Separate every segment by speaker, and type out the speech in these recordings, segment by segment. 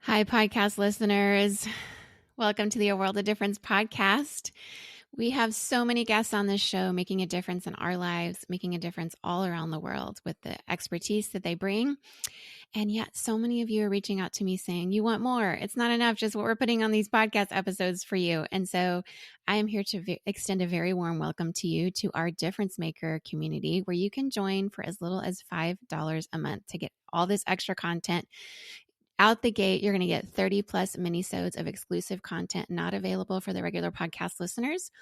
Speaker 1: Hi, podcast listeners. Welcome to the A World of Difference podcast. We have so many guests on this show making a difference in our lives, making a difference all around the world with the expertise that they bring. And yet so many of you are reaching out to me saying, you want more. It's not enough just what we're putting on these podcast episodes for you. And so I am here to extend a very warm welcome to you to our Difference Maker community, where you can join for as little as $5 a month to get all this extra content. Out the gate, you're going to get 30 plus minisodes of exclusive content not available for the regular podcast listeners,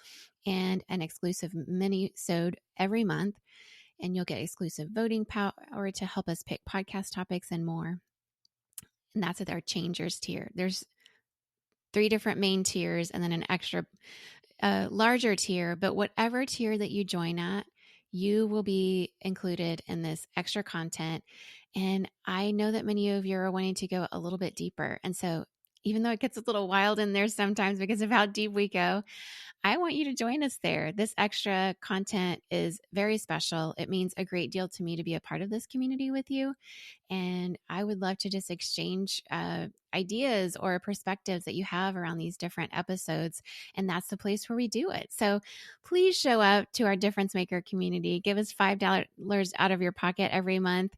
Speaker 1: and an exclusive minisode every month. And you'll get exclusive voting power to help us pick podcast topics and more. And that's at our Changers tier. There's 3 different main tiers and then an extra larger tier. But whatever tier that you join at, you will be included in this extra content. And I know that many of you are wanting to go a little bit deeper. And so even though it gets a little wild in there sometimes because of how deep we go, I want you to join us there. This extra content is very special. It means a great deal to me to be a part of this community with you. And I would love to just exchange ideas or perspectives that you have around these different episodes. And that's the place where we do it. So please show up to our Difference Maker community. Give us $5 out of your pocket every month.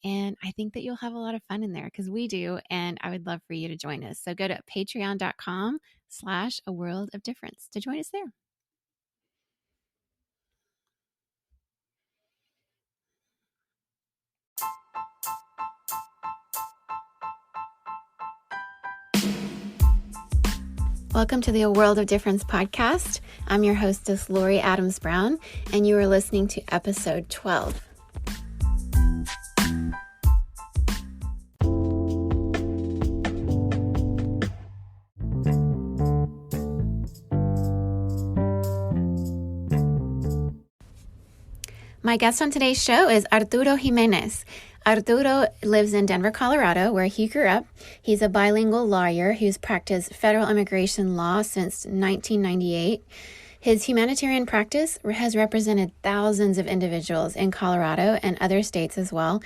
Speaker 1: And I think that you'll have a lot of fun in there because we do. And I would love for you to join us. So go to patreon.com/A World of Difference to join us there. Welcome to the A World of Difference podcast. I'm your hostess, Lori Adams Brown, and you are listening to episode 12. My guest on today's show is Arturo Jiménez. Arturo lives in Denver, Colorado, where he grew up. He's a bilingual lawyer who's practiced federal immigration law since 1998. His humanitarian practice has represented thousands of individuals in Colorado and other states as well.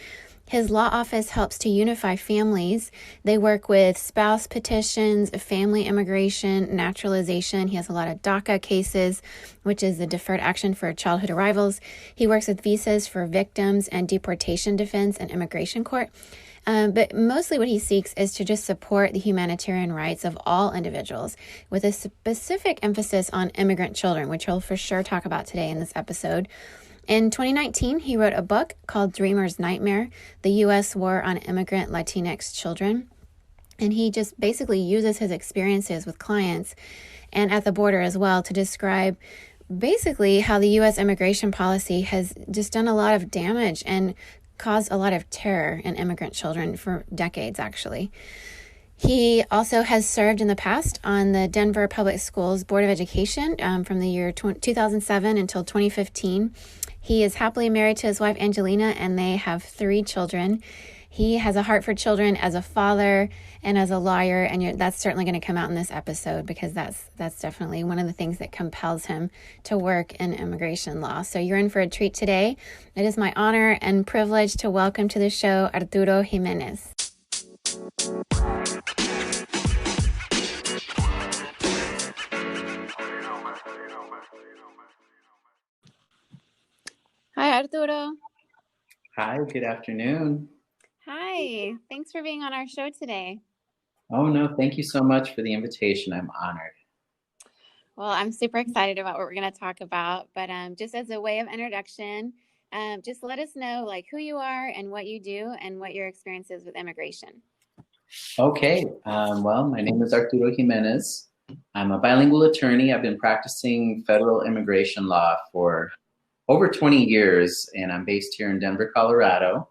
Speaker 1: His law office helps to unify families. They work with spouse petitions, family immigration, naturalization. He has a lot of DACA cases, which is the Deferred Action for childhood arrivals. He works with visas for victims and deportation defense and immigration court. But mostly what he seeks is to just support the humanitarian rights of all individuals with a specific emphasis on immigrant children, which he'll for sure talk about today in this episode. In 2019, he wrote a book called Dreamer's Nightmare, the U.S. War on Immigrant Latinx Children. And he just basically uses his experiences with clients and at the border as well to describe basically how the U.S. immigration policy has just done a lot of damage and caused a lot of terror in immigrant children for decades, actually. He also has served in the past on the Denver Public Schools Board of Education from the year 2007 until 2015. He is happily married to his wife, Angelina, and they have 3 children. He has a heart for children as a father and as a lawyer, and that's certainly going to come out in this episode because that's definitely one of the things that compels him to work in immigration law. So you're in for a treat today. It is my honor and privilege to welcome to the show Arturo Jiménez. Hi, Arturo.
Speaker 2: Hi, good afternoon.
Speaker 1: Hi, thanks for being on our show today.
Speaker 2: Oh, no, thank you so much for the invitation. I'm honored.
Speaker 1: Well, I'm super excited about what we're going to talk about, but just as a way of introduction, just let us know like who you are and what you do and what your experience is with immigration.
Speaker 2: Okay, well, my name is Arturo Jiménez. I'm a bilingual attorney. I've been practicing federal immigration law for over 20 years, and I'm based here in Denver, Colorado.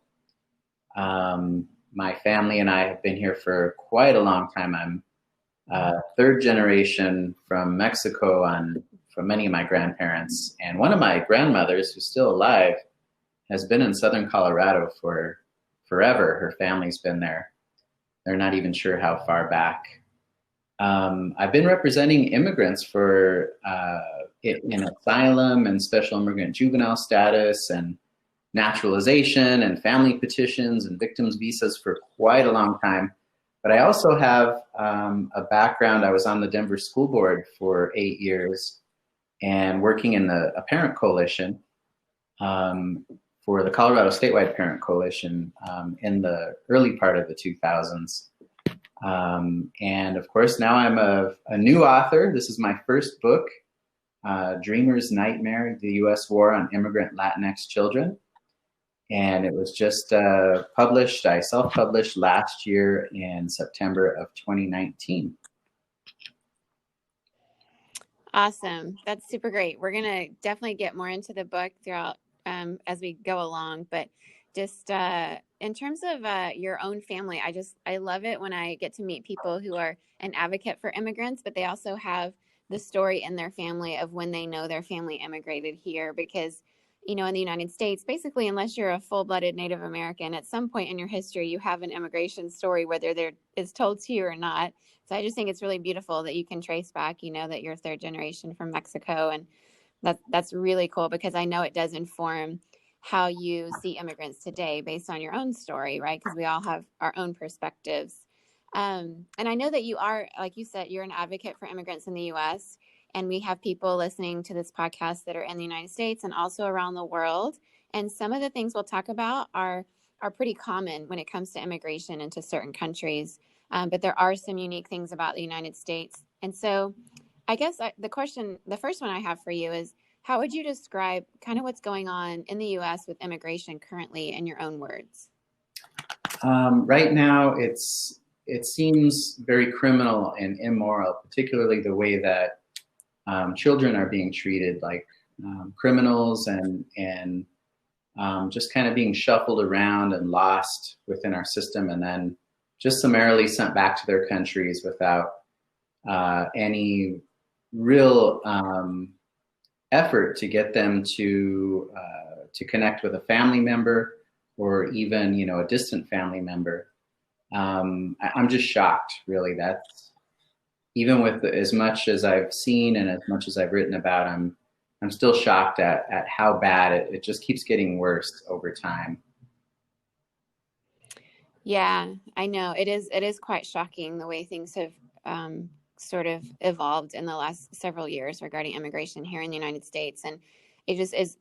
Speaker 2: My family and I have been here for quite a long time. I'm 3rd generation from Mexico from many of my grandparents. And one of my grandmothers, who's still alive, has been in Southern Colorado for forever. Her family's been there. They're not even sure how far back. I've been representing immigrants for in asylum and special immigrant juvenile status and naturalization and family petitions and victims visas for quite a long time. But I also have a background. I was on the Denver School Board for 8 years and working in a parent coalition for the Colorado Statewide Parent Coalition in the early part of the 2000s. And of course, now I'm a new author. This is my first book, Dreamer's Nightmare, the U.S. War on Immigrant Latinx Children. And it was just published, I self-published last year in September of 2019.
Speaker 1: Awesome. That's super great. We're going to definitely get more into the book throughout as we go along. But just in terms of your own family, I love it when I get to meet people who are an advocate for immigrants, but they also have the story in their family of when they know their family immigrated here. Because, you know, in the United States, basically, unless you're a full-blooded Native American, at some point in your history, you have an immigration story, whether there is told to you or not. So I just think it's really beautiful that you can trace back, you know, that you're third generation from Mexico. And that's really cool, because I know it does inform how you see immigrants today based on your own story, right? Because we all have our own perspectives. And I know that you are, like you said, you're an advocate for immigrants in the U.S., and we have people listening to this podcast that are in the United States and also around the world. And some of the things we'll talk about are pretty common when it comes to immigration into certain countries. But there are some unique things about the United States. And so I guess the first one I have for you is, how would you describe kind of what's going on in the U.S. with immigration currently in your own words?
Speaker 2: Right now, it seems very criminal and immoral, particularly the way that children are being treated like criminals and just kind of being shuffled around and lost within our system, and then just summarily sent back to their countries without any real effort to get them to connect with a family member, or even, you know, a distant family member. I'm just shocked, really. That's, even with as much as I've seen and as much as I've written about, I'm still shocked at how bad it just keeps getting worse over time.
Speaker 1: Yeah, I know. It is quite shocking the way things have sort of evolved in the last several years regarding immigration here in the United States. And it just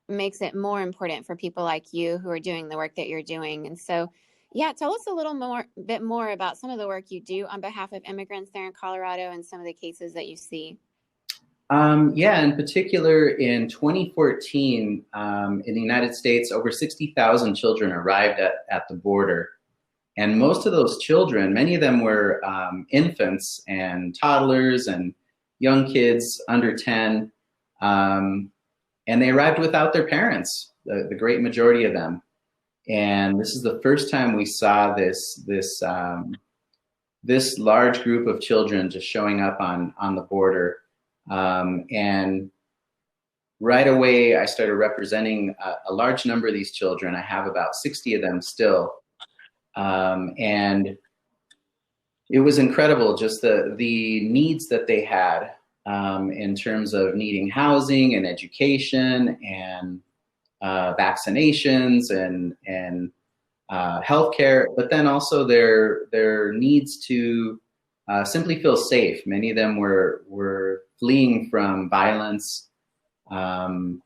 Speaker 1: makes it more important for people like you who are doing the work that you're doing. And so, yeah, tell us a bit more about some of the work you do on behalf of immigrants there in Colorado and some of the cases that you see.
Speaker 2: Yeah, in particular, in 2014, in the United States, over 60,000 children arrived at the border. And most of those children, many of them were infants and toddlers and young kids under 10. And they arrived without their parents, the great majority of them. And this is the first time we saw this large group of children just showing up on the border. And right away, I started representing a large number of these children. I have about 60 of them still. And it was incredible, just the needs that they had in terms of needing housing and education and vaccinations and healthcare, but then also their needs to simply feel safe. Many of them were fleeing from violence. You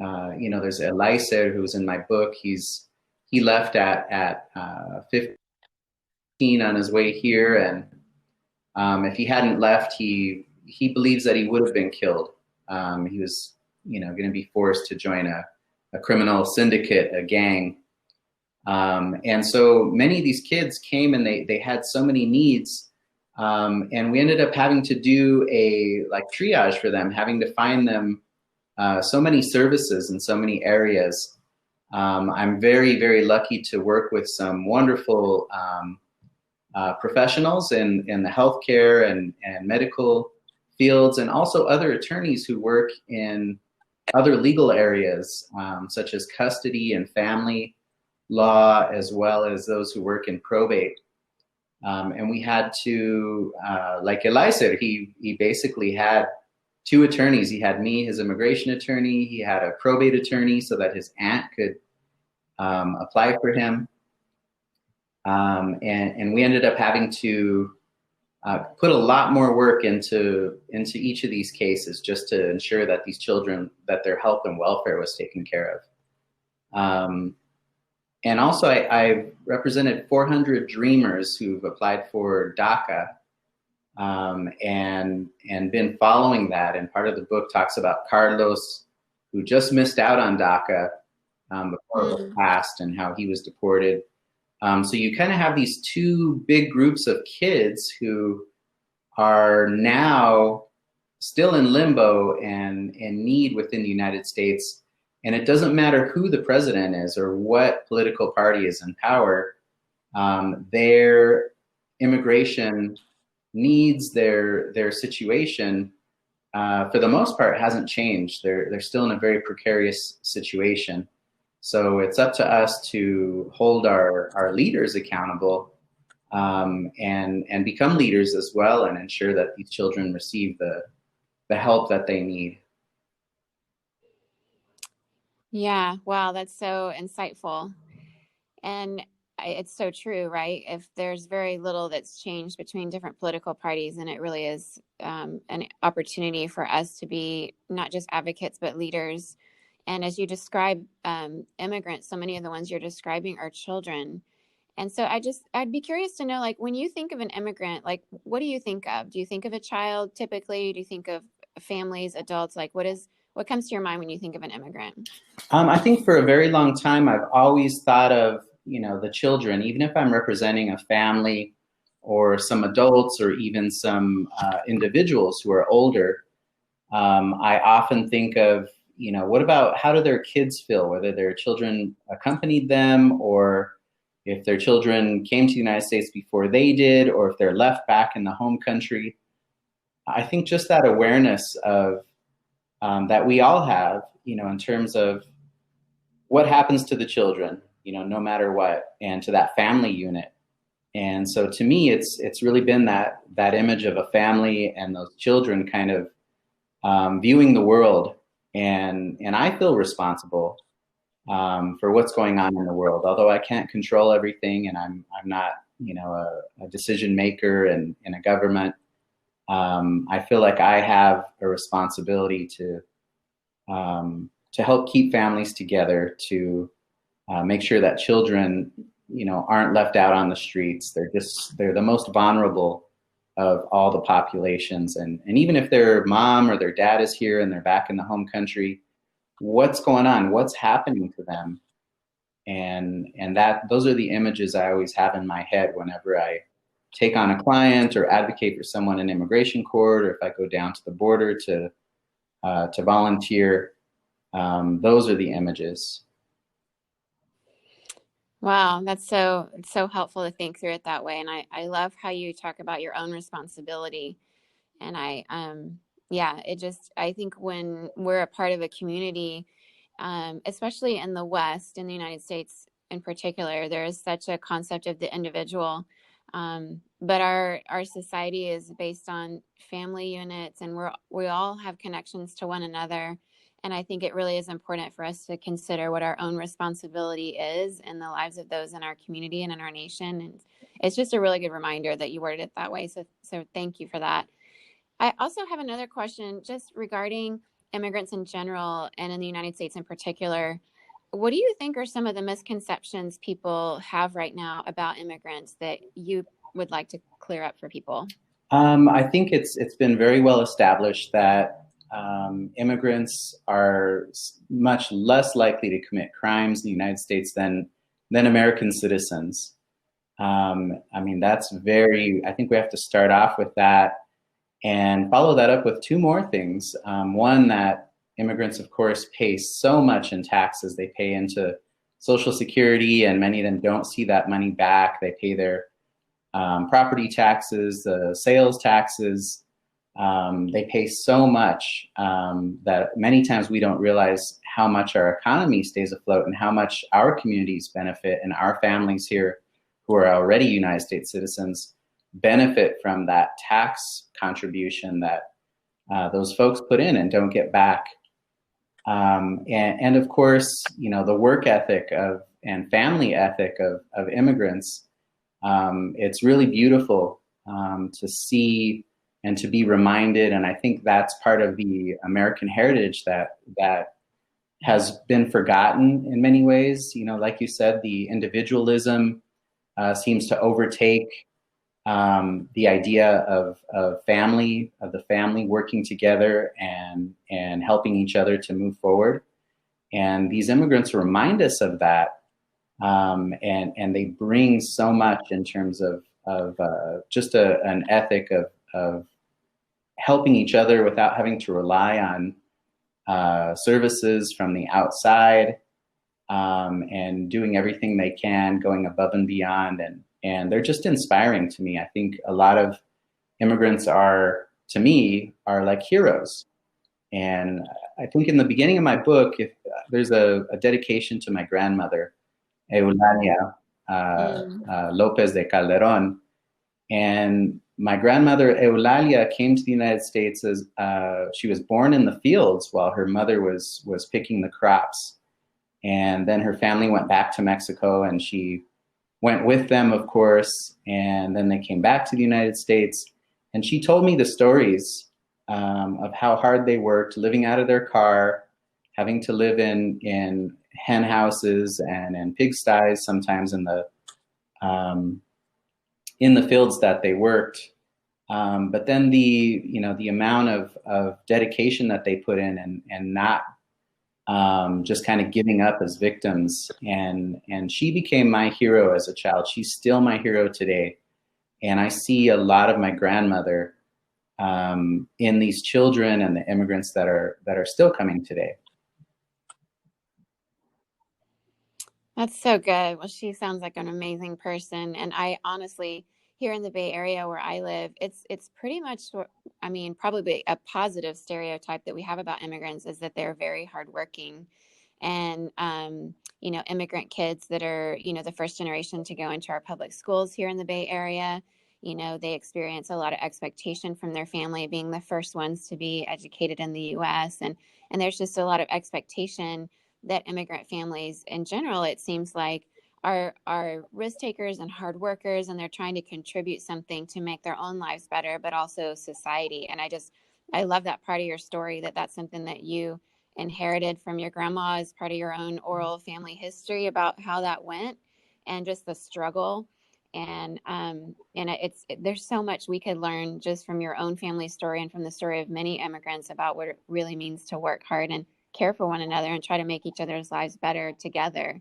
Speaker 2: know, there's Eliezer, who's in my book. He left at 15 on his way here, and if he hadn't left, he believes that he would have been killed. He was, you know, going to be forced to join a criminal syndicate, a gang. And so many of these kids came and they had so many needs. And we ended up having to do a triage for them, having to find them so many services in so many areas. I'm very, very lucky to work with some wonderful professionals in the healthcare and medical fields, and also other attorneys who work in other legal areas, such as custody and family law, as well as those who work in probate. And we had to, like Eliezer, he basically had two attorneys. He had me, his immigration attorney. He had a probate attorney so that his aunt could apply for him. And we ended up having to put a lot more work into each of these cases just to ensure that these children, that their health and welfare was taken care of. And also, I represented 400 dreamers who've applied for DACA, and been following that. And part of the book talks about Carlos, who just missed out on DACA before it was passed, and how he was deported. So you kind of have these two big groups of kids who are now still in limbo and in need within the United States. And it doesn't matter who the president is or what political party is in power, their immigration needs, their situation, for the most part, hasn't changed. They're still in a very precarious situation. So it's up to us to hold our leaders accountable, and become leaders as well, and ensure that these children receive the help that they need.
Speaker 1: Yeah, wow, that's so insightful. And it's so true, right? If there's very little that's changed between different political parties, and it really is an opportunity for us to be not just advocates, but leaders. And as you describe immigrants, so many of the ones you're describing are children. And so I'd be curious to know, like, when you think of an immigrant, like, what do you think of? Do you think of a child typically? Do you think of families, adults? Like, what comes to your mind when you think of an immigrant?
Speaker 2: I think for a very long time, I've always thought of, the children, even if I'm representing a family or some adults or even some individuals who are older. I often think of, what about, how do their kids feel, whether their children accompanied them, or if their children came to the United States before they did, or if they're left back in the home country. I think just that awareness of that we all have, in terms of what happens to the children, no matter what, and to that family unit. And so to me, it's really been that image of a family and those children kind of viewing the world. And I feel responsible for what's going on in the world, although I can't control everything, and I'm not, a decision maker in a government. I feel like I have a responsibility to help keep families together, to make sure that children, aren't left out on the streets. They're the most vulnerable of all the populations. And even if their mom or their dad is here and they're back in the home country, what's going on? What's happening to them? And those are the images I always have in my head whenever I take on a client or advocate for someone in immigration court, or if I go down to the border to volunteer. Those are the images.
Speaker 1: Wow, that's so helpful to think through it that way. And I love how you talk about your own responsibility. And I think when we're a part of a community, especially in the West, in the United States in particular, there is such a concept of the individual. But our society is based on family units, and we all have connections to one another. And I think it really is important for us to consider what our own responsibility is in the lives of those in our community and in our nation. And it's just a really good reminder that you worded it that way. So thank you for that. I also have another question just regarding immigrants in general and in the United States in particular. What do you think are some of the misconceptions people have right now about immigrants that you would like to clear up for people?
Speaker 2: I think it's been very well established that immigrants are much less likely to commit crimes in the United States than American citizens. I think we have to start off with that and follow that up with two more things. One, that immigrants, of course, pay so much in taxes. They pay into Social Security, and many of them don't see that money back. They pay their property taxes, sales taxes. They pay so much that many times we don't realize how much our economy stays afloat and how much our communities benefit, and our families here who are already United States citizens benefit from that tax contribution that those folks put in and don't get back. And of course, the work ethic and family ethic of immigrants It's really beautiful to see and to be reminded. And I think that's part of the American heritage that has been forgotten in many ways. You know, like you said, the individualism seems to overtake the idea of family, of the family working together and helping each other to move forward. And these immigrants remind us of that. And they bring so much in terms of just an ethic of helping each other without having to rely on services from the outside, and doing everything they can, going above and beyond. And they're just inspiring to me. I think a lot of immigrants to me, are like heroes. And I think in the beginning of my book, there's a dedication to my grandmother, Eulalia Lopez de Calderon. And my grandmother Eulalia came to the United States as she was born in the fields while her mother was picking the crops. And then her family went back to Mexico, and she went with them, of course. And then they came back to the United States. And she told me the stories of how hard they worked, living out of their car, having to live in hen houses and in pigsties, sometimes in the fields that they worked. But then the amount of dedication that they put in, and not just kind of giving up as victims. And she became my hero as a child. She's still my hero today. And I see a lot of my grandmother in these children and the immigrants that are still coming today.
Speaker 1: That's so good. Well, she sounds like an amazing person. And I honestly, here in the Bay Area where I live, it's pretty much, I mean, probably a positive stereotype that we have about immigrants is that they're very hardworking. And, immigrant kids that are, the first generation to go into our public schools here in the Bay Area, they experience a lot of expectation from their family, being the first ones to be educated in the U.S. And there's just a lot of expectation that immigrant families in general, it seems like, are risk takers and hard workers, and they're trying to contribute something to make their own lives better, but also society. And I love that part of your story, that's something that you inherited from your grandma as part of your own oral family history about how that went, and just the struggle. And there's so much we could learn just from your own family story and from the story of many immigrants about what it really means to work hard and care for one another and try to make each other's lives better together.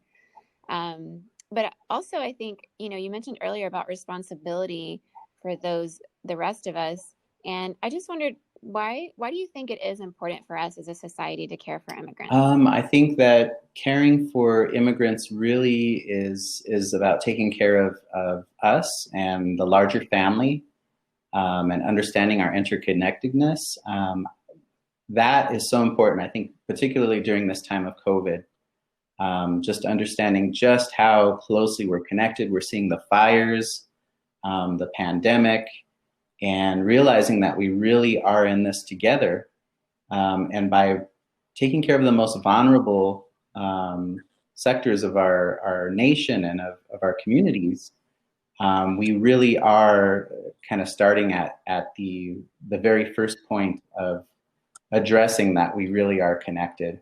Speaker 1: But also, I think, you mentioned earlier about responsibility for the rest of us. And I just wondered, why do you think it is important for us as a society to care for immigrants?
Speaker 2: I think that caring for immigrants really is about taking care of us and the larger family, and understanding our interconnectedness. That is so important, I think, particularly during this time of COVID. Just understanding just how closely we're connected. We're seeing the fires, the pandemic, and realizing that we really are in this together. And by taking care of the most vulnerable sectors of our nation and of our communities, we really are kind of starting at the very first point of addressing that we really are connected.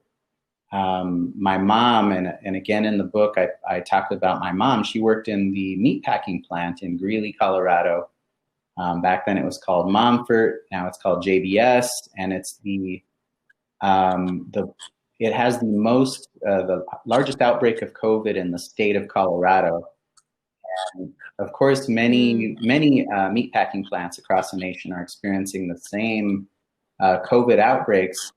Speaker 2: My mom, and again in the book, I talked about my mom. She worked in the meatpacking plant in Greeley, Colorado. Back then it was called Momfort. Now it's called JBS, and it's it has the largest outbreak of COVID in the state of Colorado. And of course, many meatpacking plants across the nation are experiencing the same COVID outbreaks.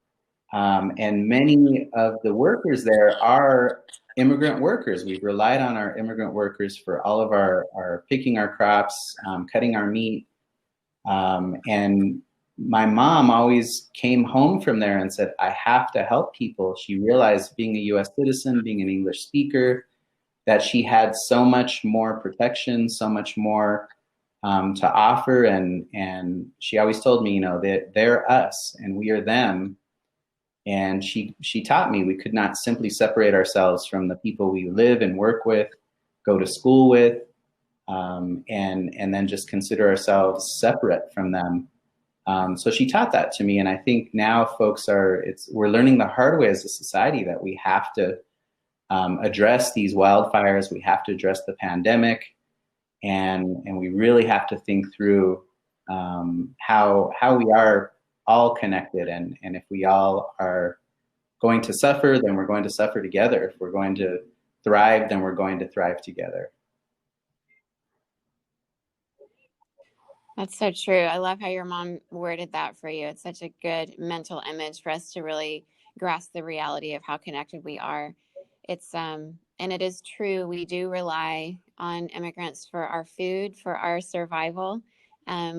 Speaker 2: And many of the workers there are immigrant workers. We've relied on our immigrant workers for all of our picking our crops, cutting our meat. And my mom always came home from there and said, I have to help people. She realized, being a US citizen, being an English speaker, that she had so much more protection, so much more to offer. And she always told me, that they're us and we are them. And she taught me we could not simply separate ourselves from the people we live and work with, go to school with. and then just consider ourselves separate from them. So she taught that to me, and I think now folks we're learning the hard way as a society that we have to address these wildfires, we have to address the pandemic, and we really have to think through how we are all connected, and if we all are going to suffer, then we're going to suffer together. If we're going to thrive, then we're going to thrive together.
Speaker 1: That's so true. I love how your mom worded that for you. It's such a good mental image for us to really grasp the reality of how connected we are. It's and it is true. We do rely on immigrants for our food, for our survival,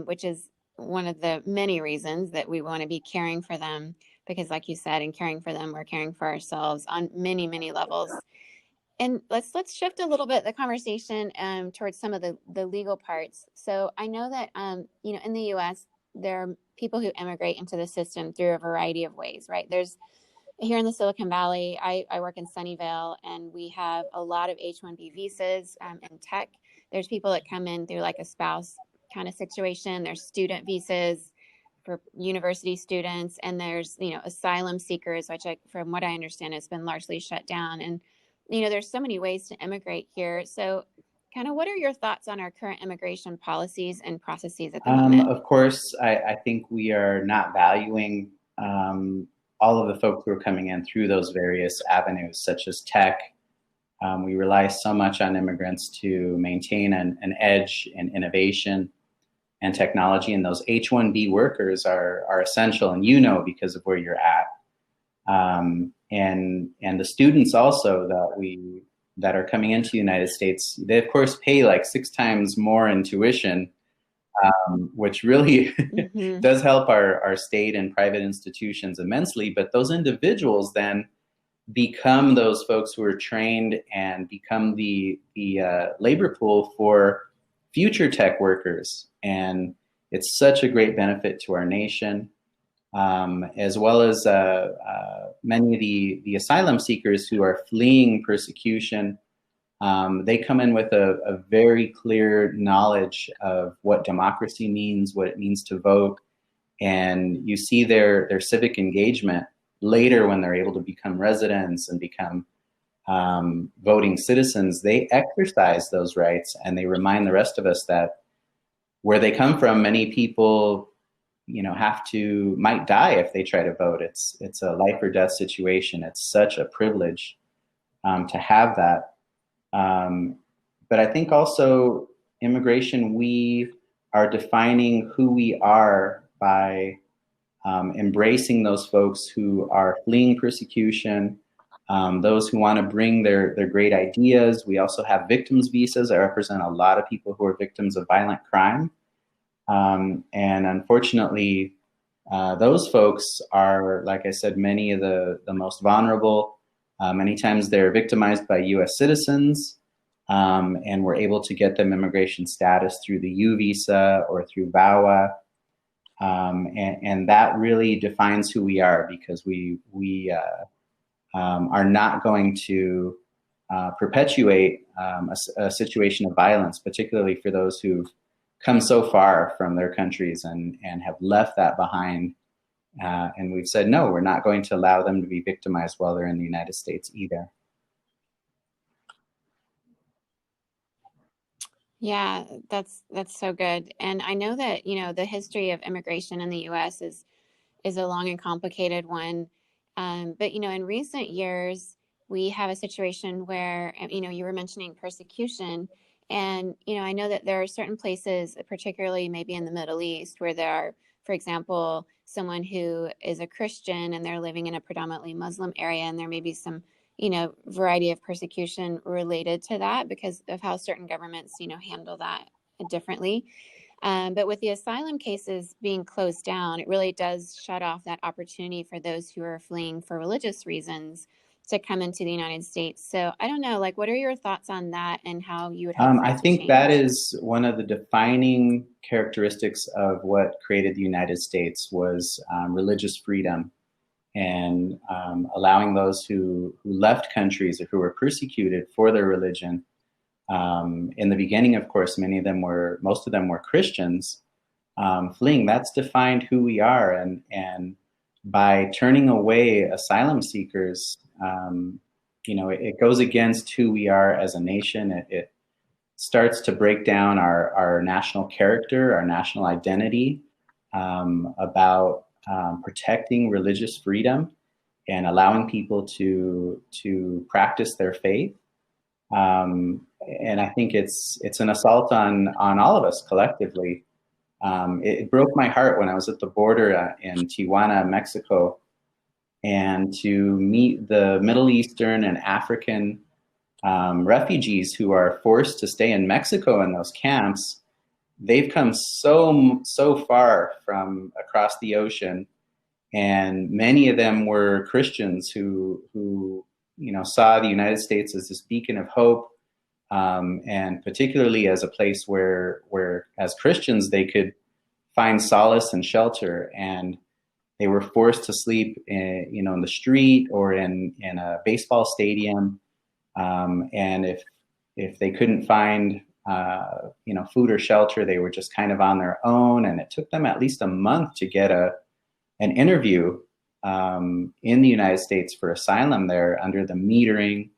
Speaker 1: which is one of the many reasons that we want to be caring for them. Because, like you said, in caring for them, we're caring for ourselves on many, many levels. And let's shift a little bit the conversation towards some of the legal parts. So I know that in the U.S. there are people who immigrate into the system through a variety of ways, right? There's here in the Silicon Valley, I work in Sunnyvale, and we have a lot of H-1B visas in tech. There's people that come in through like a spouse kind of situation. There's student visas for university students, and there's asylum seekers, which from what I understand has been largely shut down. And there's so many ways to immigrate here. So kind of what are your thoughts on our current immigration policies and processes at the moment?
Speaker 2: Of course, I think we are not valuing all of the folks who are coming in through those various avenues, such as tech. We rely so much on immigrants to maintain an edge in innovation and technology, and those H-1B workers are essential, and because of where you're at. And the students also that are coming into the United States, they of course pay like 6 times more in tuition, which really does help our state and private institutions immensely. But those individuals then become those folks who are trained and become the labor pool for future tech workers. And it's such a great benefit to our nation. As well as many of the asylum seekers who are fleeing persecution. They come in with a very clear knowledge of what democracy means, what it means to vote, and you see their civic engagement later when they're able to become residents and become voting citizens. They exercise those rights, and they remind the rest of us that where they come from, many people might die if they try to vote. It's a life or death situation. It's such a privilege to have that. But I think also immigration, we are defining who we are by embracing those folks who are fleeing persecution, those who want to bring their great ideas. We also have victims visas. I represent a lot of people who are victims of violent crime. And unfortunately, those folks are, like I said, many of the most vulnerable. Many times they're victimized by U.S. citizens, and we're able to get them immigration status through the U visa or through VAWA. And that really defines who we are, because we are not going to perpetuate a situation of violence, particularly for those who've come so far from their countries and have left that behind. And we've said, no, we're not going to allow them to be victimized while they're in the United States either.
Speaker 1: Yeah, that's so good. And I know that, the history of immigration in the U.S. is a long and complicated one. But, in recent years, we have a situation where, you were mentioning persecution. And, I know that there are certain places, particularly maybe in the Middle East, where there are, for example, someone who is a Christian and they're living in a predominantly Muslim area, and there may be some, variety of persecution related to that because of how certain governments, handle that differently. But with the asylum cases being closed down, it really does shut off that opportunity for those who are fleeing for religious reasons to come into the United States. So I don't know, what are your thoughts on that and how you would hope for it
Speaker 2: I
Speaker 1: to
Speaker 2: think
Speaker 1: change?
Speaker 2: that is one of the defining characteristics of what created the United States was religious freedom, and allowing those who left countries or who were persecuted for their religion In the beginning, of course, most of them were Christians fleeing. That's defined who we are, and by turning away asylum seekers, it goes against who we are as a nation. It starts to break down our national character, our national identity, about protecting religious freedom and allowing people to practice their faith. And I think it's an assault on all of us collectively. It broke my heart when I was at the border in Tijuana, Mexico, and to meet the Middle Eastern and African refugees who are forced to stay in Mexico in those camps. They've come so far from across the ocean, and many of them were Christians who saw the United States as this beacon of hope, and particularly as a place where as Christians they could find solace and shelter. And they were forced to sleep in the street or in a baseball stadium. And if they couldn't find food or shelter, they were just kind of on their own. And it took them at least a month to get an interview in the United States for asylum there under the metering,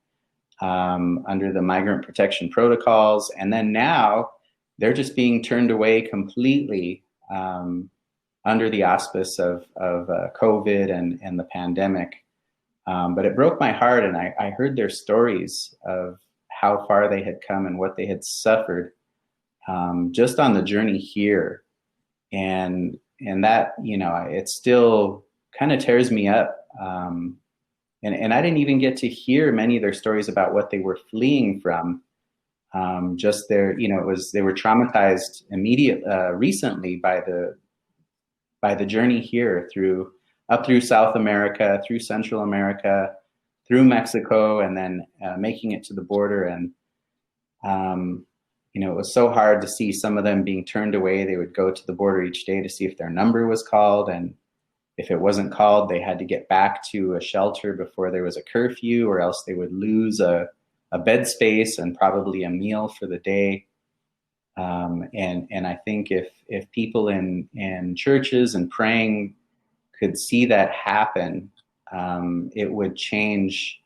Speaker 2: under the migrant protection protocols. And then now they're just being turned away completely under the auspice of COVID and the pandemic. But it broke my heart, and I heard their stories of how far they had come and what they had suffered just on the journey here. And that, it still kind of tears me up. And I didn't even get to hear many of their stories about what they were fleeing from. Just they were traumatized recently by the journey here up through South America, through Central America, through Mexico, and then making it to the border. And it was so hard to see some of them being turned away. They would go to the border each day to see if their number was called, and if it wasn't called, they had to get back to a shelter before there was a curfew, or else they would lose a bed space and probably a meal for the day. And I think if people in churches and praying could see that happen, it would change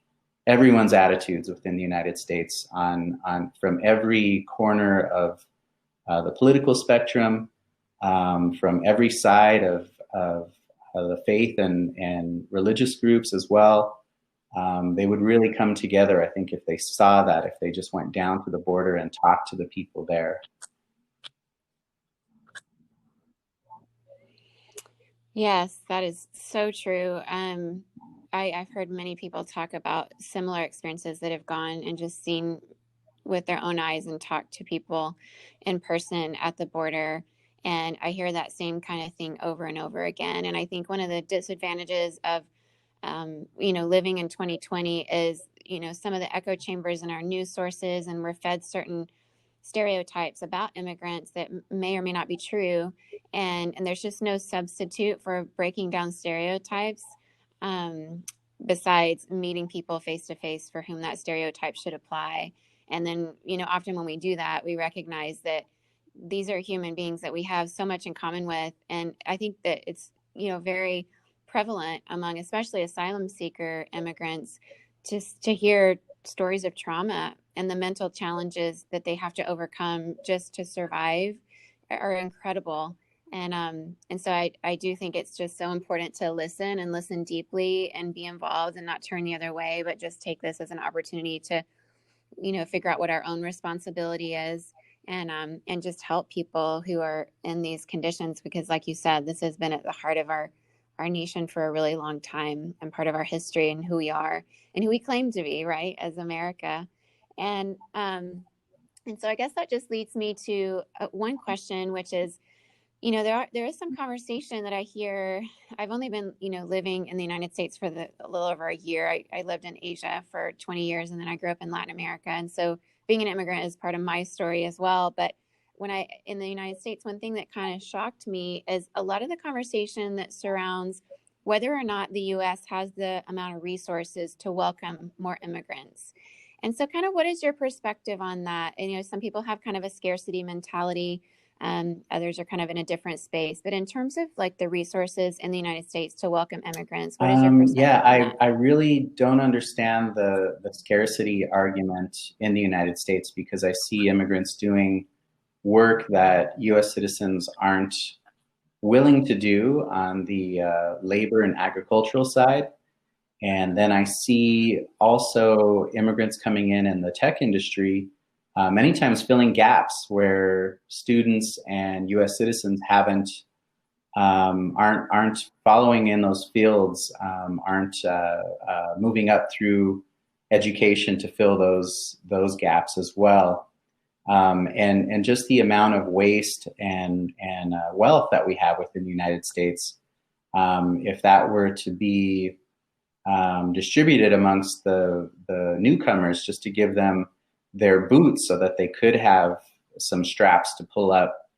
Speaker 2: everyone's attitudes within the United States from every corner of the political spectrum, from every side of the faith and religious groups as well. They would really come together, I think, if they saw that, if they just went down to the border and talked to the people there.
Speaker 1: Yes, that is so true. I've heard many people talk about similar experiences that have gone and just seen with their own eyes and talked to people in person at the border. And I hear that same kind of thing over and over again. And I think one of the disadvantages of, living in 2020 is, some of the echo chambers in our news sources, and we're fed certain stereotypes about immigrants that may or may not be true. And there's just no substitute for breaking down stereotypes besides meeting people face to face for whom that stereotype should apply. And then, often when we do that, we recognize that these are human beings that we have so much in common with. And I think that it's, very prevalent among especially asylum seeker immigrants just to hear stories of trauma and the mental challenges that they have to overcome just to survive are incredible. And so I do think it's just so important to listen deeply and be involved and not turn the other way, but just take this as an opportunity to, figure out what our own responsibility is and just help people who are in these conditions. Because like you said, this has been at the heart of our nation for a really long time and part of our history and who we are and who we claim to be, right, as America. And so I guess that just leads me to one question, which is, there is some conversation that I hear. I've only been, living in the United States for a little over a year. I lived in Asia for 20 years, and then I grew up in Latin America. And so being an immigrant is part of my story as well. But in the United States, one thing that kind of shocked me is a lot of the conversation that surrounds whether or not the U.S. has the amount of resources to welcome more immigrants. And so kind of what is your perspective on that? And, some people have kind of a scarcity mentality. Others are kind of in a different space. But in terms of like the resources in the United States to welcome immigrants, what is your perspective on that?
Speaker 2: I really don't understand the scarcity argument in the United States because I see immigrants doing work that U.S. citizens aren't willing to do on the labor and agricultural side. And then I see also immigrants coming in the tech industry, many times filling gaps where students and U.S. citizens aren't following in those fields, aren't moving up through education to fill those gaps as well. And just the amount of waste and wealth that we have within the United States, if that were to be distributed amongst the newcomers, just to give them their boots so that they could have some straps to pull up.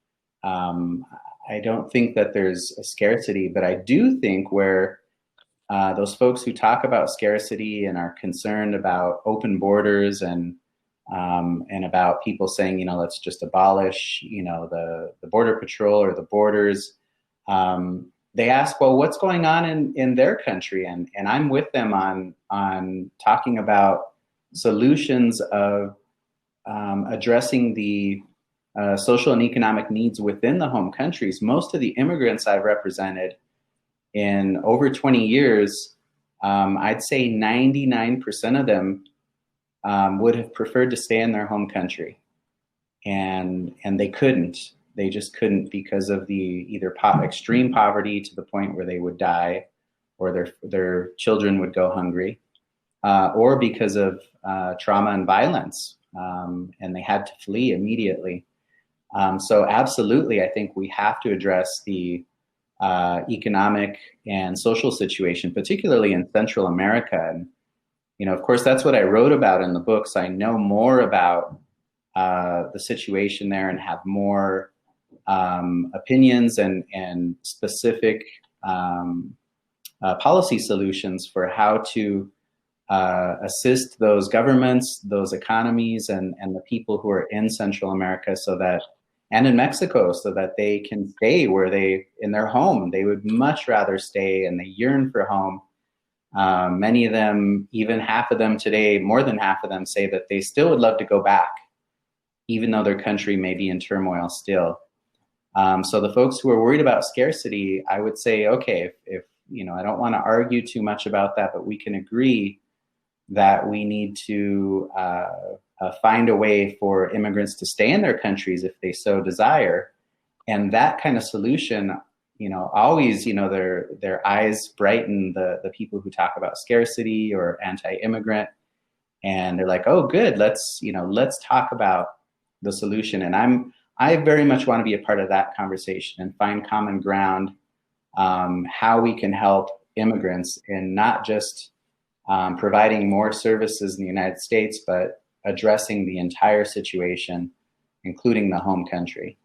Speaker 2: I don't think that there's a scarcity, but I do think where those folks who talk about scarcity and are concerned about open borders and about people saying, let's just abolish, the border patrol or the borders. They ask, well, what's going on in their country? And I'm with them on talking about solutions of addressing the social and economic needs within the home countries. Most of the immigrants I've represented in over 20 years, I'd say 99% of them would have preferred to stay in their home country. And they couldn't. They just couldn't because of the either extreme poverty to the point where they would die or their children would go hungry, or because of trauma and violence, and they had to flee immediately. So absolutely, I think we have to address the economic and social situation, particularly in Central America. And, of course, that's what I wrote about in the books. I know more about the situation there and have more opinions and specific policy solutions for how to assist those governments, those economies, and the people who are in Central America and in Mexico, so that they can stay in their home. They would much rather stay, and they yearn for home. Many of them, even half of them today, more than half of them say that they still would love to go back, even though their country may be in turmoil still. So the folks who are worried about scarcity, I would say, okay, if I don't want to argue too much about that, but we can agree that we need to find a way for immigrants to stay in their countries if they so desire. And that kind of solution, always, their eyes brighten the people who talk about scarcity or anti-immigrant. And they're like, oh, good, let's talk about the solution. And I very much want to be a part of that conversation and find common ground, how we can help immigrants in not just providing more services in the United States, but addressing the entire situation, including the home country.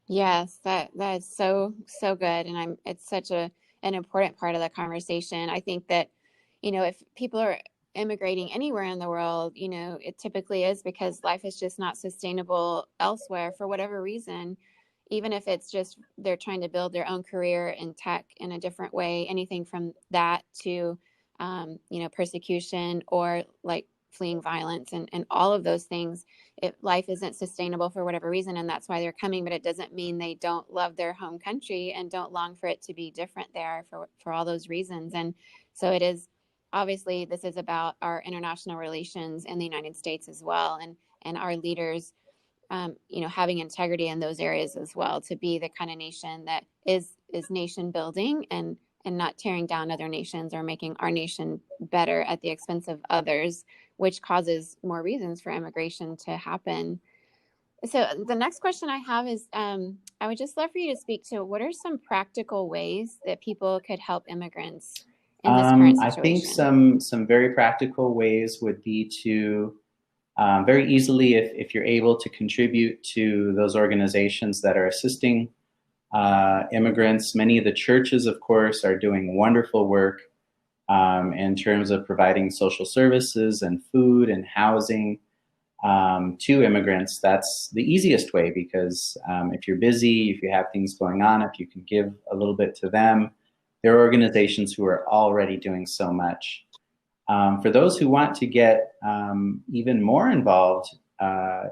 Speaker 1: Yes, that is so good, and it's such an important part of the conversation. I think that if people are immigrating anywhere in the world, it typically is because life is just not sustainable elsewhere for whatever reason. Even if it's just they're trying to build their own career in tech in a different way, anything from that to persecution or like fleeing violence and all of those things. Life isn't sustainable for whatever reason, and that's why they're coming, but it doesn't mean they don't love their home country and don't long for it to be different there for all those reasons. And so it is, obviously, this is about our international relations in the United States as well, and our leaders having integrity in those areas as well, to be the kind of nation that is nation building and not tearing down other nations or making our nation better at the expense of others, which causes more reasons for immigration to happen. So the next question I have is, I would just love for you to speak to what are some practical ways that people could help immigrants in this current situation?
Speaker 2: I think some very practical ways would be to very easily, if you're able to contribute to those organizations that are assisting immigrants. Many of the churches, of course, are doing wonderful work in terms of providing social services and food and housing to immigrants. That's the easiest way, because if you're busy, if you have things going on, if you can give a little bit to them, there are organizations who are already doing so much. For those who want to get even more involved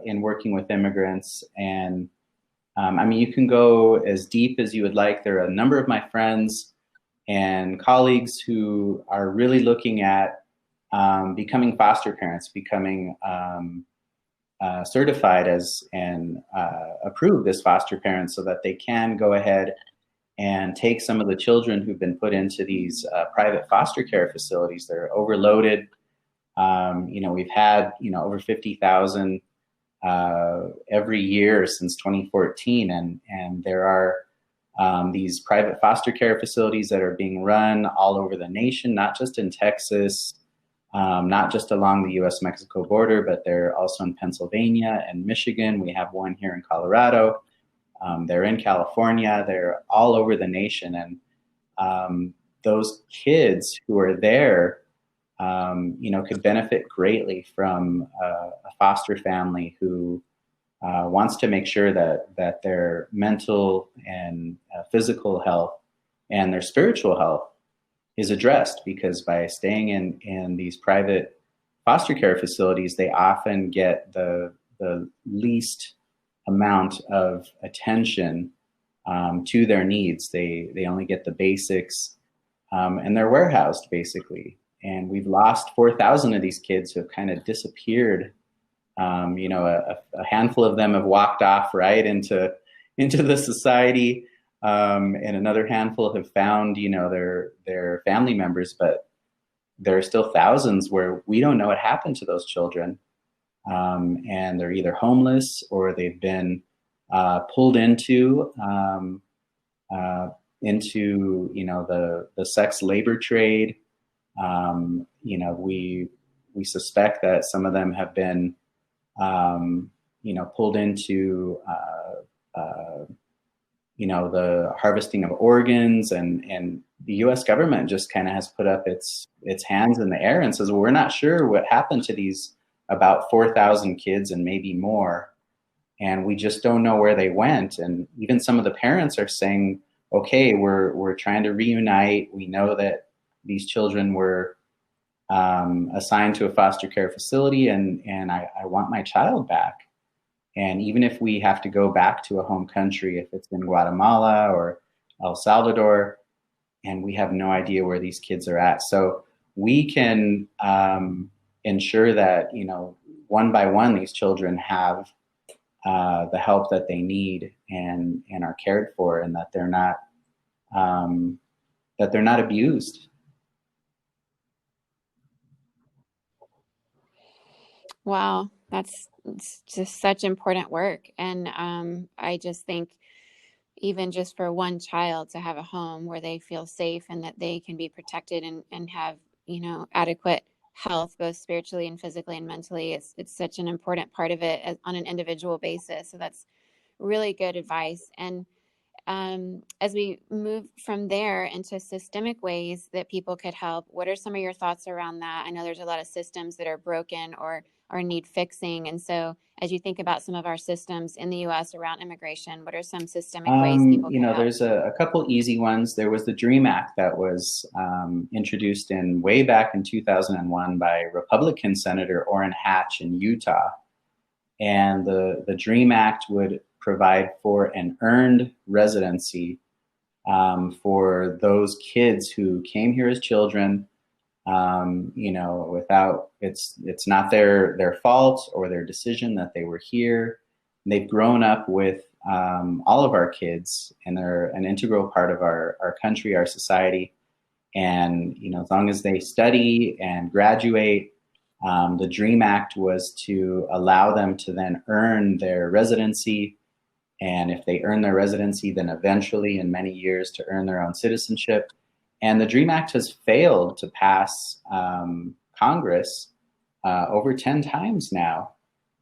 Speaker 2: in working with immigrants, and I mean, you can go as deep as you would like. There are a number of my friends and colleagues who are really looking at becoming foster parents, becoming certified as and approved as foster parents, so that they can go ahead and take some of the children who've been put into these private foster care facilities. They're overloaded. We've had over 50,000 every year since 2014, and there are these private foster care facilities that are being run all over the nation, not just in Texas, not just along the U.S.-Mexico border, but they're also in Pennsylvania and Michigan. We have one here in Colorado. They're in California. They're all over the nation. And those kids who are there, could benefit greatly from a foster family who wants to make sure that their mental and physical health and their spiritual health is addressed, because by staying in these private foster care facilities, they often get the least amount of attention to their needs. They only get the basics, and they're warehoused basically. And we've lost 4,000 of these kids who have kind of disappeared. A handful of them have walked off right into the society. And another handful have found, their family members, but there are still thousands where we don't know what happened to those children. And they're either homeless, or they've been pulled into the sex labor trade. We suspect that some of them have been, pulled into the harvesting of organs, and the U.S. government just kind of has put up its hands in the air and says, well, we're not sure what happened to these about 4,000 kids and maybe more, and we just don't know where they went. And even some of the parents are saying, okay, we're trying to reunite. We know that these children were assigned to a foster care facility, and I want my child back. And even if we have to go back to a home country, if it's in Guatemala or El Salvador, and we have no idea where these kids are at. So we can ensure that, one by one, these children have the help that they need and are cared for, and that they're not abused.
Speaker 1: Wow, it's just such important work. And I just think even just for one child to have a home where they feel safe and that they can be protected and have, adequate health, both spiritually and physically and mentally, it's such an important part of it on an individual basis. So that's really good advice. And as we move from there into systemic ways that people could help, what are some of your thoughts around that? I know there's a lot of systems that are broken or need fixing. And so as you think about some of our systems in the U.S. around immigration, what are some systemic ways people can help?
Speaker 2: There's a couple easy ones. There was the DREAM Act that was introduced way back in 2001 by Republican Senator Orrin Hatch in Utah. And the DREAM Act would provide for an earned residency for those kids who came here as children, without, it's not their fault or their decision that they were here. They've grown up with all of our kids, and they're an integral part of our country, our society. And, as long as they study and graduate, the DREAM Act was to allow them to then earn their residency. And if they earn their residency, then eventually in many years to earn their own citizenship. And the DREAM Act has failed to pass Congress over 10 times now.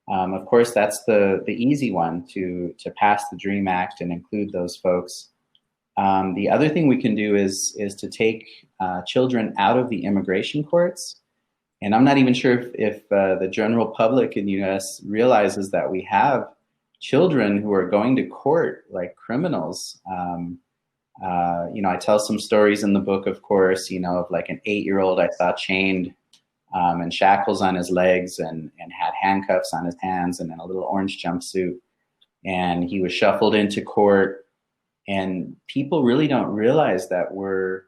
Speaker 2: Of course, that's the easy one, to pass the DREAM Act and include those folks The other thing we can do is to take children out of the immigration courts. And I'm not even sure if the general public in the U.S. realizes that we have children who are going to court like criminals. I tell some stories in the book, of course, of like an 8-year-old I saw chained and shackles on his legs and had handcuffs on his hands and in a little orange jumpsuit. And he was shuffled into court. And people really don't realize that we're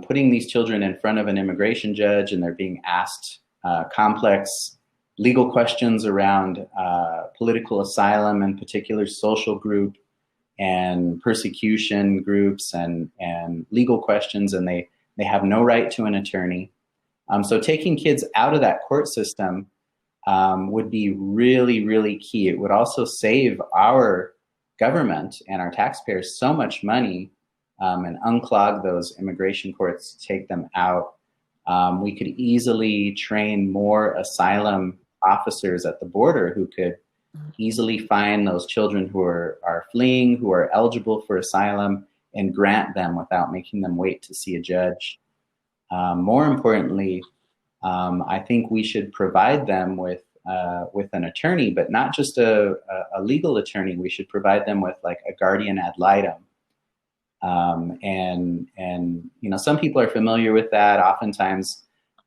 Speaker 2: putting these children in front of an immigration judge, and they're being asked complex legal questions around political asylum in particular, social group and persecution groups and legal questions, and they have no right to an attorney. So taking kids out of that court system would be really, really key. It would also save our government and our taxpayers so much money and unclog those immigration courts to take them out. We could easily train more asylum officers at the border who could easily find those children who are fleeing, who are eligible for asylum, and grant them without making them wait to see a judge. More importantly, I think we should provide them with an attorney, but not just a legal attorney. We should provide them with like a guardian ad litem. Some people are familiar with that. Oftentimes,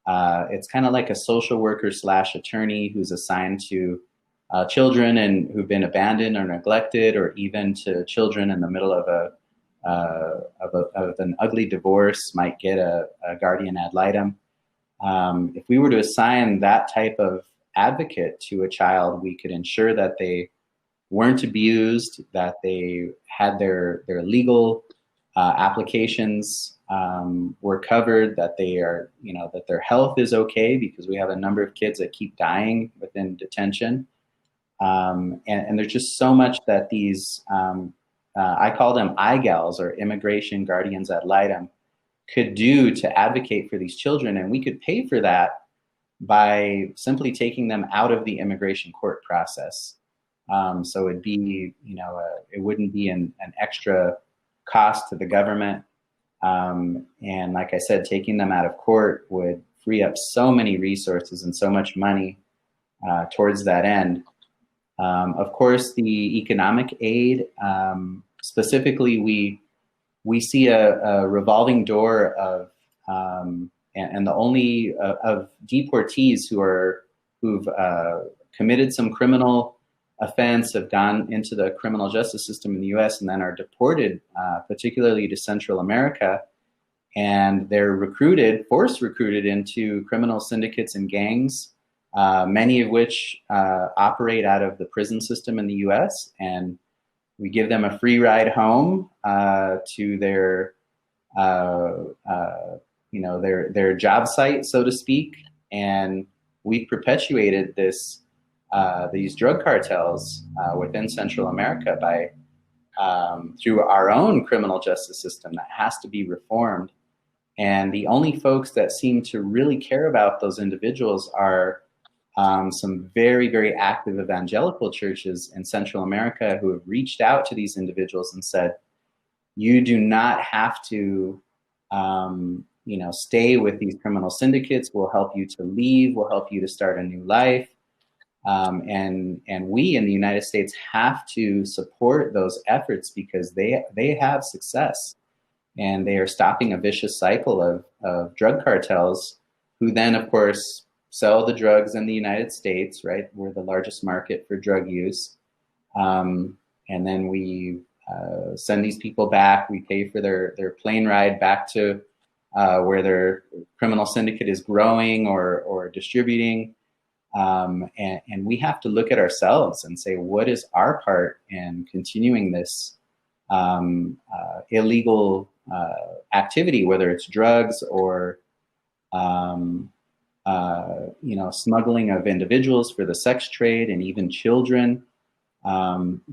Speaker 2: it's kind of like a social worker / attorney who's assigned to children and who've been abandoned or neglected, or even to children in the middle of an ugly divorce might get a guardian ad litem. If we were to assign that type of advocate to a child, we could ensure that they weren't abused, that they had their legal applications were covered, that they are, that their health is okay, because we have a number of kids that keep dying within detention. And there's just so much that these, I call them IGALs, or immigration guardians ad litem, could do to advocate for these children. And we could pay for that by simply taking them out of the immigration court process. So it'd be, it wouldn't be an extra cost to the government. And like I said, taking them out of court would free up so many resources and so much money towards that end. Of course, the economic aid, specifically, we see a revolving door of, and the only of deportees who've committed some criminal offense, have gone into the criminal justice system in the U.S. and then are deported, particularly to Central America, and they're force recruited into criminal syndicates and gangs, many of which operate out of the prison system in the U.S. And we give them a free ride home to their job site, so to speak. And we've perpetuated these drug cartels within Central America by through our own criminal justice system that has to be reformed. And the only folks that seem to really care about those individuals are some very, very active evangelical churches in Central America who have reached out to these individuals and said, you do not have to stay with these criminal syndicates. We'll help you to leave. We'll help you to start a new life. And we in the United States have to support those efforts because they have success, and they are stopping a vicious cycle of drug cartels, who then, of course, sell the drugs in the United States, right? We're the largest market for drug use. And then we send these people back. We pay for their plane ride back to where their criminal syndicate is growing or distributing. And we have to look at ourselves and say, what is our part in continuing this illegal activity, whether it's drugs or smuggling of individuals for the sex trade and even children.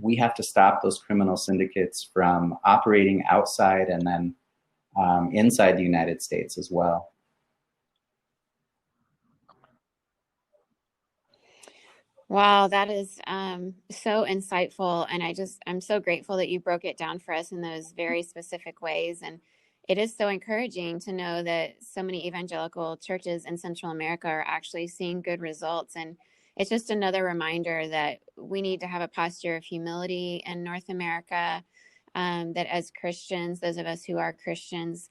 Speaker 2: We have to stop those criminal syndicates from operating outside and then inside the United States as well.
Speaker 1: Wow, that is so insightful. And I'm so grateful that you broke it down for us in those very specific ways. And it is so encouraging to know that so many evangelical churches in Central America are actually seeing good results. And it's just another reminder that we need to have a posture of humility in North America, that as Christians, those of us who are Christians,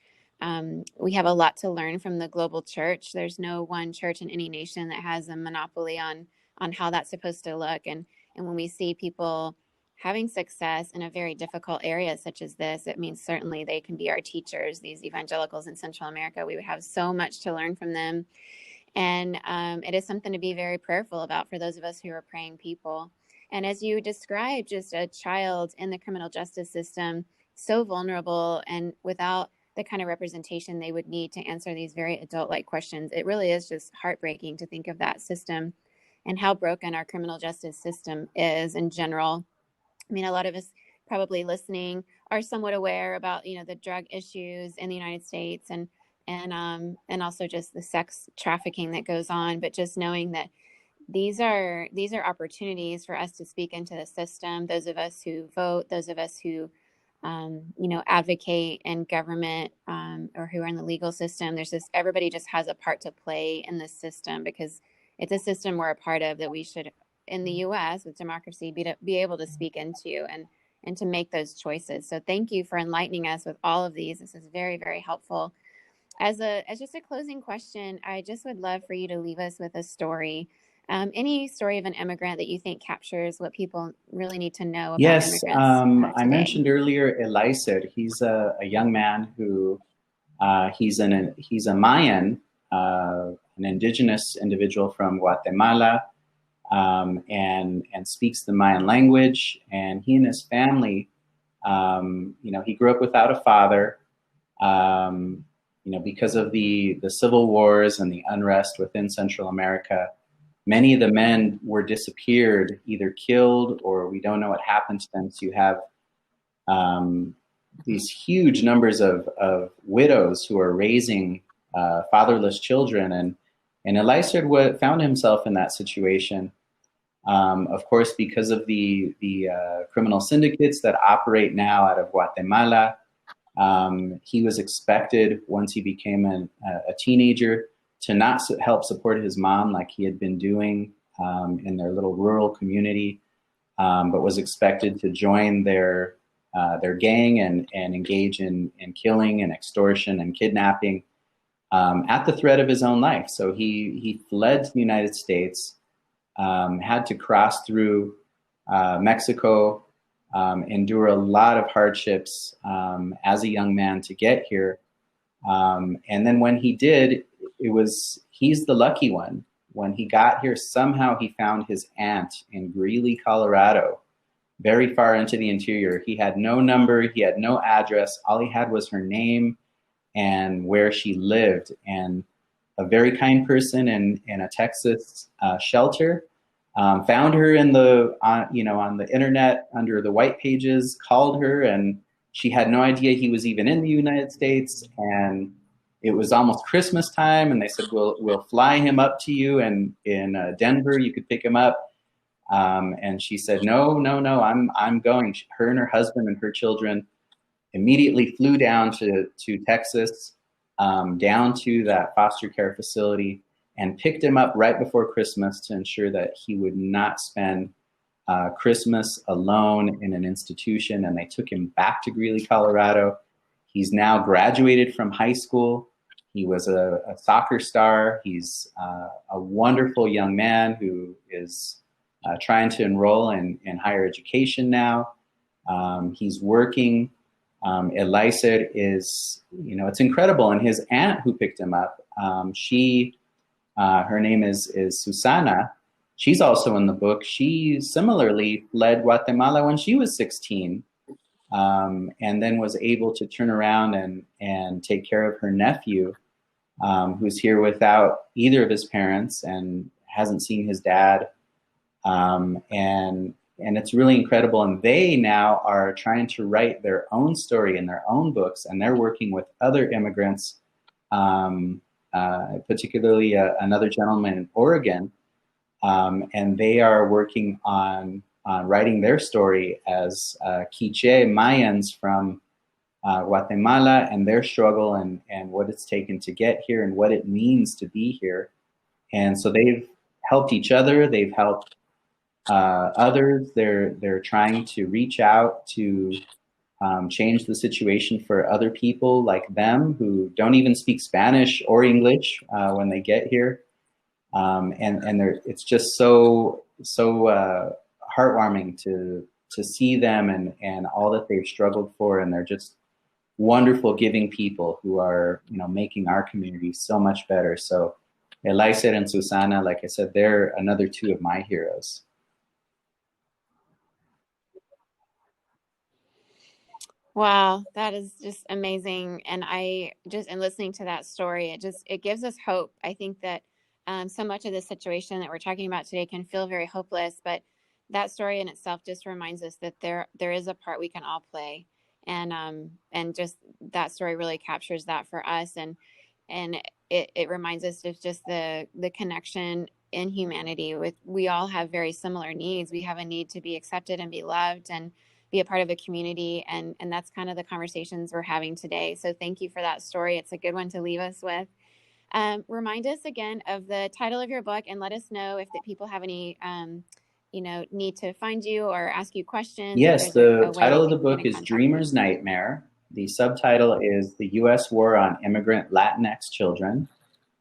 Speaker 1: we have a lot to learn from the global church. There's no one church in any nation that has a monopoly on how that's supposed to look. And when we see people having success in a very difficult area such as this, it means certainly they can be our teachers. These evangelicals in Central America, we would have so much to learn from them. And it is something to be very prayerful about for those of us who are praying people. And as you described, just a child in the criminal justice system, so vulnerable and without the kind of representation they would need to answer these very adult-like questions. It really is just heartbreaking to think of that system and how broken our criminal justice system is in general. I mean, a lot of us probably listening are somewhat aware about, the drug issues in the United States and also just the sex trafficking that goes on. But just knowing that these are opportunities for us to speak into the system. Those of us who vote, those of us who advocate in government or who are in the legal system. Everybody just has a part to play in this system because it's a system we're a part of that we should, in the U.S. with democracy, be able to speak into and to make those choices. So thank you for enlightening us with all of these. This is very, very helpful. As just a closing question, I just would love for you to leave us with a story. Any story of an immigrant that you think captures what people really need to know about
Speaker 2: Yes,
Speaker 1: immigrants
Speaker 2: I
Speaker 1: today?
Speaker 2: mentioned earlier Eliezer. He's a young man who he's a Mayan, an indigenous individual from Guatemala, and speaks the Mayan language. And he and his family, he grew up without a father. Because of the civil wars and the unrest within Central America, many of the men were disappeared, either killed or we don't know what happened to them. So you have these huge numbers of widows who are raising fatherless children. And Eliezer found himself in that situation, of course, because of the criminal syndicates that operate now out of Guatemala. He was expected, once he became a teenager, to not help support his mom like he had been doing in their little rural community, but was expected to join their gang and engage in killing and extortion and kidnapping at the threat of his own life. So he fled to the United States, had to cross through Mexico, endure a lot of hardships as a young man to get here. And then when he did, he's the lucky one. When he got here, somehow he found his aunt in Greeley, Colorado, very far into the interior. He had no number, he had no address. All he had was her name and where she lived. And a very kind person in a Texas shelter found her on the internet under the white pages, called her, and she had no idea he was even in the United States. And it was almost Christmas time, and they said, we'll fly him up to you in Denver. You could pick him up. And she said, no, I'm going. Her and her husband and her children immediately flew down to Texas, down to that foster care facility, and picked him up right before Christmas to ensure that he would not spend Christmas alone in an institution. And they took him back to Greeley, Colorado. He's now graduated from high school. He was a soccer star. He's a wonderful young man who is trying to enroll in higher education now. He's working. Eliezer is, it's incredible. And his aunt who picked him up, her name is Susana. She's also in the book. She similarly fled Guatemala when she was 16, and then was able to turn around and take care of her nephew, who's here without either of his parents and hasn't seen his dad. And it's really incredible. And they now are trying to write their own story in their own books, and they're working with other immigrants, particularly another gentleman in Oregon, and they are working on writing their story as Quiche Mayans from Guatemala, and their struggle and what it's taken to get here and what it means to be here. And so they've helped each other. They've helped others. They're trying to reach out to change the situation for other people like them who don't even speak Spanish or English when they get here. And it's just so heartwarming to see them and all that they've struggled for, and they're just wonderful, giving people who are making our community so much better. So Eliezer and Susana, like I said, they're another two of my heroes.
Speaker 1: Wow, that is just amazing. And in listening to that story, it gives us hope. I think that so much of the situation that we're talking about today can feel very hopeless, but that story in itself just reminds us that there is a part we can all play. And just that story really captures that for us. And it reminds us of just the connection in humanity. We all have very similar needs. We have a need to be accepted and be loved and be a part of a community. And that's kind of the conversations we're having today. So thank you for that story. It's a good one to leave us with. Remind us again of the title of your book, and let us know if the people have any, need to find you or ask you questions.
Speaker 2: Yes, the title of the book is Dreamer's Nightmare. The subtitle is The U.S. War on Immigrant Latinx Children.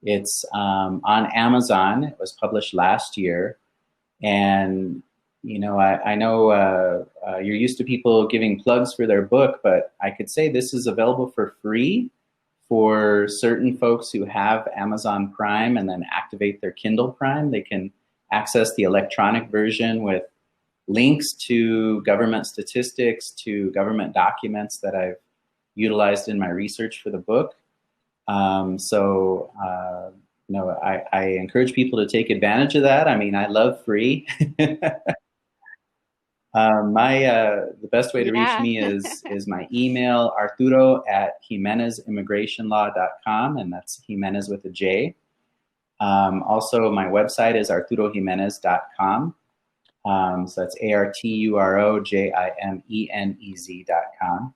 Speaker 2: It's on Amazon. It was published last year. And I know you're used to people giving plugs for their book, but I could say this is available for free for certain folks who have Amazon Prime and then activate their Kindle Prime. They can access the electronic version with links to government statistics, to government documents that I've utilized in my research for the book. I encourage people to take advantage of that. I mean, I love free. The best way to reach me is my email, arturo@jimenezimmigrationlaw.com, and that's Jimenez with a J. Also, my website is arturojimenez.com. So that's ARTUROJIMENEZ.com.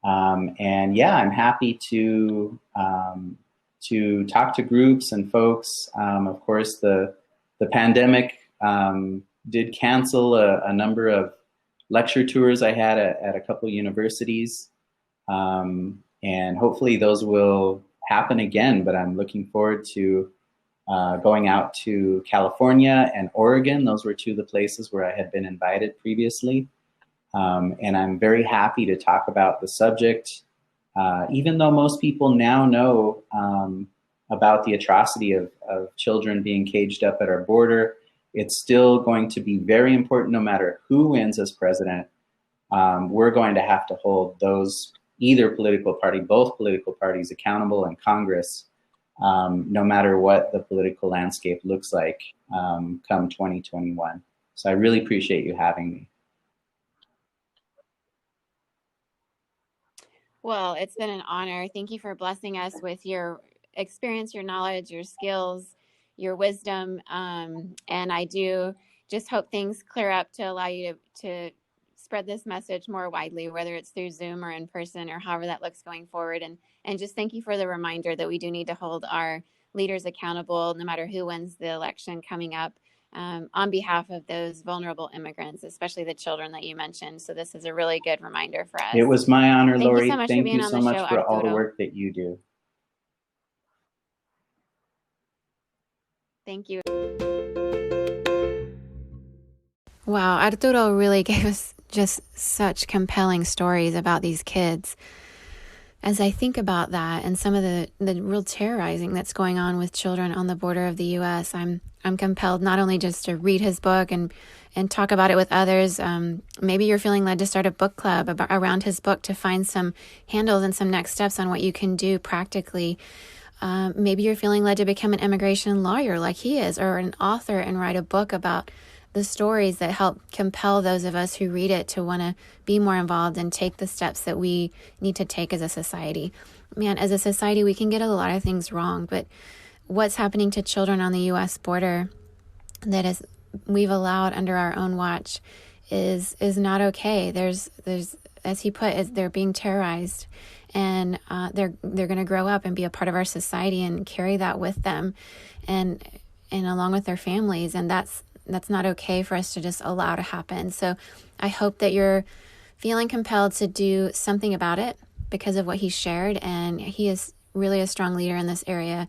Speaker 2: And yeah, I'm happy to talk to groups and folks. Of course, the pandemic did cancel a number of lecture tours I had at a couple of universities. And hopefully those will happen again, but I'm looking forward to going out to California and Oregon. Those were two of the places where I had been invited previously. And I'm very happy to talk about the subject, even though most people now know about the atrocity of children being caged up at our border. It's still going to be very important no matter who wins as president. We're going to have to hold both political parties accountable in Congress, no matter what the political landscape looks like come 2021. So I really appreciate you having me.
Speaker 1: Well, it's been an honor. Thank you for blessing us with your experience, your knowledge, your skills, your wisdom. And I do just hope things clear up to allow you to spread this message more widely, whether it's through Zoom or in person or however that looks going forward. And just thank you for the reminder that we do need to hold our leaders accountable, no matter who wins the election coming up, on behalf of those vulnerable immigrants, especially the children that you mentioned. So this is a really good reminder for us.
Speaker 2: It was my honor, Lori.
Speaker 1: Thank you so much
Speaker 2: for all the work that you do.
Speaker 1: Thank you. Wow, Arturo really gave us just such compelling stories about these kids. As I think about that and some of the real terrorizing that's going on with children on the border of the U.S., I'm compelled not only just to read his book and talk about it with others. Maybe you're feeling led to start a book club around his book to find some handles and some next steps on what you can do practically. Maybe you're feeling led to become an immigration lawyer like he is, or an author and write a book about the stories that help compel those of us who read it to want to be more involved and take the steps that we need to take as a society. Man, as a society, we can get a lot of things wrong, but what's happening to children on the U.S. border that is we've allowed under our own watch is not okay. There's as he put, is they're being terrorized, and they're going to grow up and be a part of our society and carry that with them, and along with their families, and that's not okay for us to just allow to happen. So I hope that you're feeling compelled to do something about it because of what he shared, and he is really a strong leader in this area.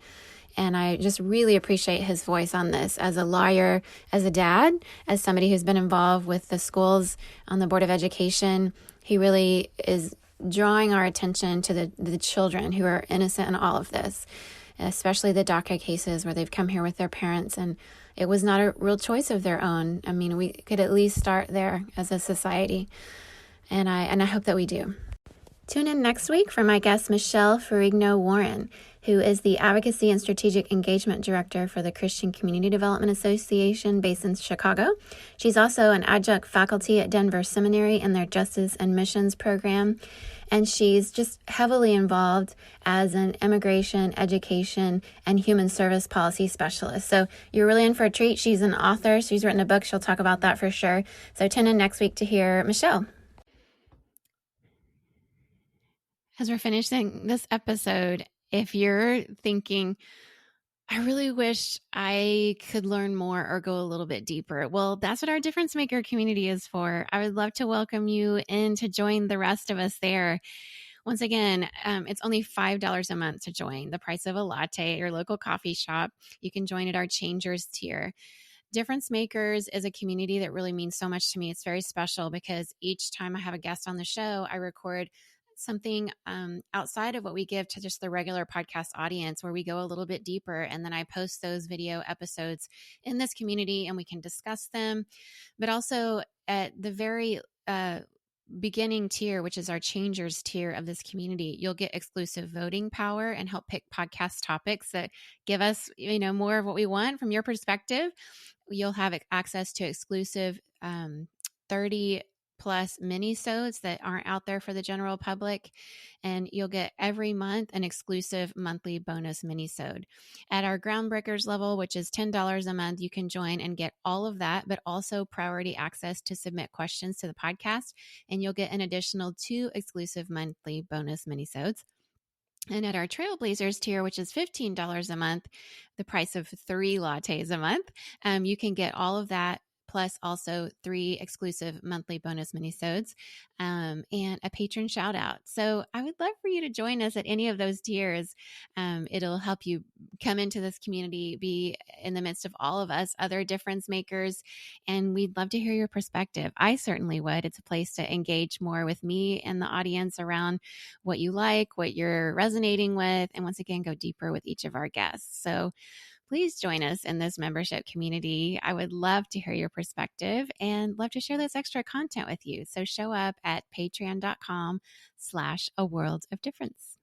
Speaker 1: And I just really appreciate his voice on this as a lawyer, as a dad, as somebody who's been involved with the schools on the Board of Education. He really is drawing our attention to the children who are innocent in all of this, especially the DACA cases where they've come here with their parents and it was not a real choice of their own. I mean, we could at least start there as a society. And I hope that we do. Tune in next week for my guest, Michelle Ferrigno-Warren, who is the Advocacy and Strategic Engagement Director for the Christian Community Development Association based in Chicago. She's also an adjunct faculty at Denver Seminary in their Justice and Missions program. And she's just heavily involved as an immigration, education, and human service policy specialist. So you're really in for a treat. She's an author. She's written a book. She'll talk about that for sure. So tune in next week to hear Michelle. As we're finishing this episode, if you're thinking, I really wish I could learn more or go a little bit deeper, well, that's what our Difference Maker community is for. I would love to welcome you in to join the rest of us there. Once again, it's only $5 a month to join, the price of a latte at your local coffee shop. You can join at our Changers tier. Difference Makers is a community that really means so much to me. It's very special because each time I have a guest on the show, I record something outside of what we give to just the regular podcast audience, where we go a little bit deeper, and then I post those video episodes in this community and we can discuss them. But also at the very beginning tier, which is our Changers tier of this community, you'll get exclusive voting power and help pick podcast topics that give us, more of what we want from your perspective. You'll have access to exclusive 30 plus mini-sodes that aren't out there for the general public. And you'll get every month an exclusive monthly bonus mini-sode. At our Groundbreakers level, which is $10 a month, you can join and get all of that, but also priority access to submit questions to the podcast. And you'll get an additional 2 exclusive monthly bonus mini-sodes. And at our Trailblazers tier, which is $15 a month, the price of 3 lattes a month, you can get all of that, plus also 3 exclusive monthly bonus minisodes, and a patron shout out. So I would love for you to join us at any of those tiers. It'll help you come into this community, be in the midst of all of us, other difference makers, and we'd love to hear your perspective. I certainly would. It's a place to engage more with me and the audience around what you like, what you're resonating with, and once again, go deeper with each of our guests. So please join us in this membership community. I would love to hear your perspective and love to share this extra content with you. So show up at patreon.com/a world of difference.